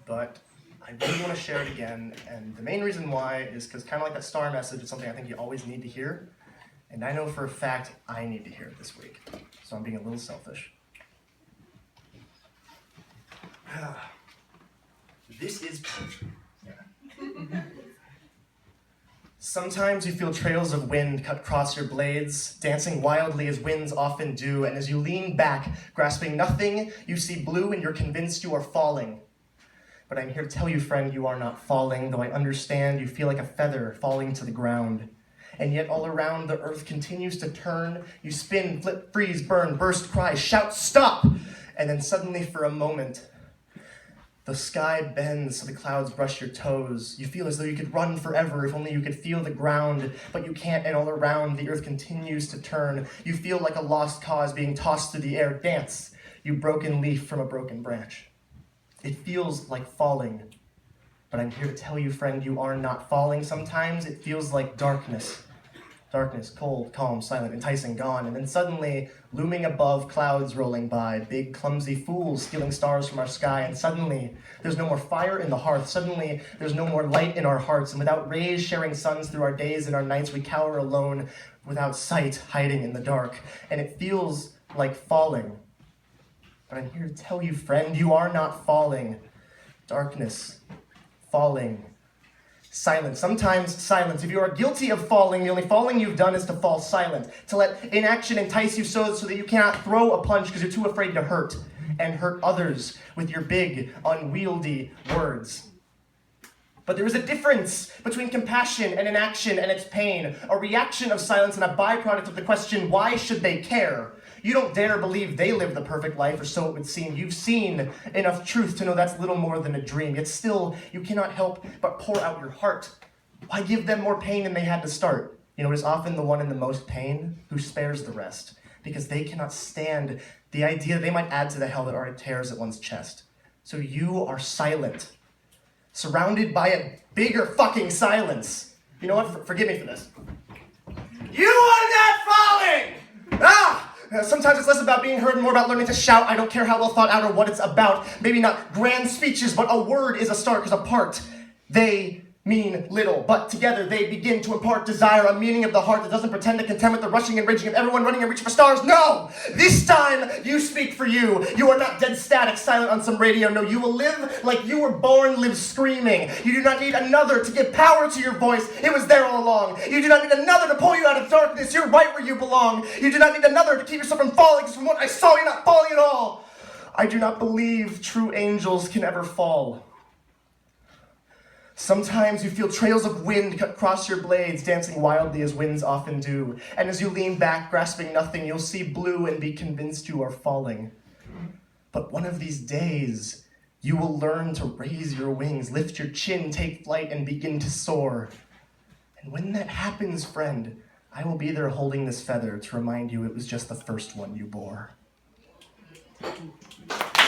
but I really want to share it again, and the main reason why is because kind of like that star message, it's something I think you always need to hear, and I know for a fact I need to hear it this week, so I'm being a little selfish. This is... Yeah. Sometimes you feel trails of wind cut across your blades, dancing wildly as winds often do, and as you lean back, grasping nothing, you see blue and you're convinced you are falling. But I'm here to tell you, friend, you are not falling, though I understand you feel like a feather falling to the ground. And yet all around the earth continues to turn, you spin, flip, freeze, burn, burst, cry, shout, stop! And then suddenly for a moment, the sky bends so the clouds brush your toes. You feel as though you could run forever if only you could feel the ground, but you can't, and all around the earth continues to turn. You feel like a lost cause being tossed through the air. Dance, you broken leaf from a broken branch. It feels like falling, but I'm here to tell you, friend, you are not falling. Sometimes it feels like darkness. Darkness, cold, calm, silent, enticing, gone. And then suddenly, looming above, clouds rolling by, big, clumsy fools stealing stars from our sky. And suddenly, there's no more fire in the hearth. Suddenly, there's no more light in our hearts. And without rays sharing suns through our days and our nights, we cower alone, without sight, hiding in the dark. And it feels like falling. But I'm here to tell you, friend, you are not falling. Darkness, falling, silence. Sometimes silence. If you are guilty of falling, the only falling you've done is to fall silent, to let inaction entice you so that you cannot throw a punch because you're too afraid to hurt and hurt others with your big, unwieldy words. But there is a difference between compassion and inaction and its pain, a reaction of silence and a byproduct of the question, why should they care? You don't dare believe they live the perfect life, or so it would seem. You've seen enough truth to know that's little more than a dream. Yet still, you cannot help but pour out your heart. Why give them more pain than they had to start? You know, it is often the one in the most pain who spares the rest, because they cannot stand the idea they might add to the hell that already tears at one's chest. So you are silent, surrounded by a bigger fucking silence. You know what? Forgive me for this. You are not falling! Sometimes it's less about being heard and more about learning to shout. I don't care how well thought out or what it's about. Maybe not grand speeches, but a word is a start, because apart, they mean little. But together, they begin to impart desire, a meaning of the heart that doesn't pretend to contend with the rushing and raging of everyone running and reaching for stars. No! This time, you speak for you. You are not dead static, silent on some radio. No, you will live like you were born, live screaming. You do not need another to give power to your voice. It was there all along. You do not need another to pull you out of darkness. You're right where you belong. You do not need another to keep yourself from falling, because from what I saw, you're not falling at all. I do not believe true angels can ever fall. Sometimes you feel trails of wind cut across your blades, dancing wildly as winds often do. And as you lean back, grasping nothing, you'll see blue and be convinced you are falling. But one of these days, you will learn to raise your wings, lift your chin, take flight, and begin to soar. And when that happens, friend, I will be there holding this feather to remind you it was just the first one you bore.